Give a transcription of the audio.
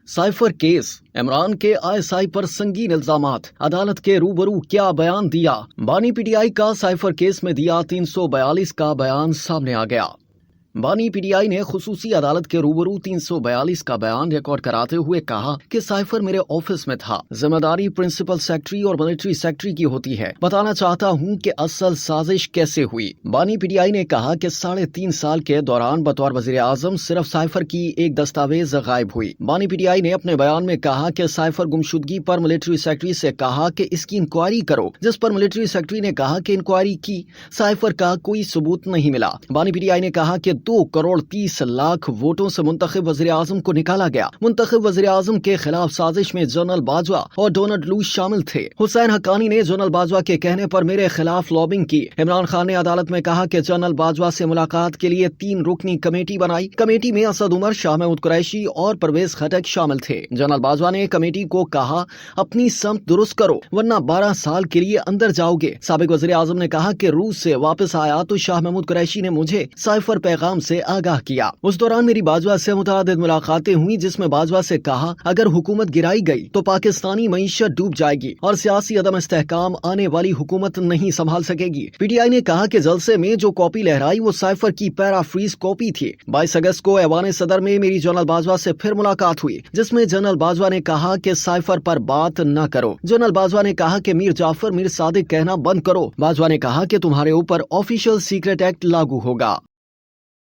Cipher case, Imran के ISI पर संगीन इल्जामात, अदालत के रूबरू क्या बयान दिया। बानी पीटीआई का साइफर केस में दिया 342 का बयान सामने आ गया। बानी पीटीआई ने खुसूसी अदालत के रूबरू 342 का बयान रिकॉर्ड कराते हुए कहा कि साइफर मेरे ऑफिस में था। जिम्मेदारी प्रिंसिपल सेक्रेटरी और मिलिट्री सेक्रेटरी की होती है। बताना चाहता हूं कि असल साजिश कैसे हुई। बानी पीटीआई ने कहा कि 3.5 साल के दौरान बतौर वजीर आजम सिर्फ साइफर की एक दस्तावेज गायब हुई। बानी पीटीआई ने अपने बयान में कहा कि साइफर गुमशुदगी पर मिलिट्री सेक्रेटरी से कहा कि इसकी इंक्वायरी करो, जिस पर मिलिट्री सेक्रेटरी ने कहा कि इंक्वायरी की, साइफर का कोई सबूत नहीं मिला। बानी पीटीआई ने कहा कि 2 करोड़ 30 लाख वोटों से मुंतखब वज़ीर आज़म को निकाला गया। मुंतखब वज़ीर आज़म के खिलाफ साजिश में जनरल बाजवा और डोनाल्ड लूस शामिल थे। हुसैन हक्कानी ने जनरल बाजवा के कहने पर मेरे खिलाफ लॉबिंग की। इमरान खान ने अदालत में कहा कि जनरल बाजवा से मुलाकात के लिए 3 रुकनी कमेटी बनाई। कमेटी में असद उमर, शाह महमूद कुरैशी और परवेज खटक शामिल थे। जनरल बाजवा ने कमेटी को कहा, अपनी समत दुरुस्त करो वरना 12 साल के लिए अंदर जाओगे। साबिक वज़ीर आज़म ने कहा कि रूस से वापस आया तो शाह महमूद कुरैशी ने मुझे साइफर पैगाम से आगाह किया। उस दौरान मेरी बाजवा से मुतादिद मुलाकातें हुई, जिसमें बाजवा से कहा अगर हुकूमत गिराई गई तो पाकिस्तानी मईशत डूब जाएगी और सियासी अदम इस्तेहकाम आने वाली हुकूमत नहीं संभाल सकेगी। पीटीआई ने कहा कि जलसे में जो कॉपी लहराई वो साइफर की पैराफ्रीज कॉपी थी। 22 अगस्त को ऐवान सदर में मेरी जनरल बाजवा से फिर मुलाकात हुई, जिसमें जनरल बाजवा ने कहा कि साइफर पर बात न करो। जनरल बाजवा ने कहा कि मीर जाफर मीर सादिक कहना बंद करो। बाजवा ने कहा कि तुम्हारे ऊपर ऑफिशियल सीक्रेट एक्ट लागू होगा।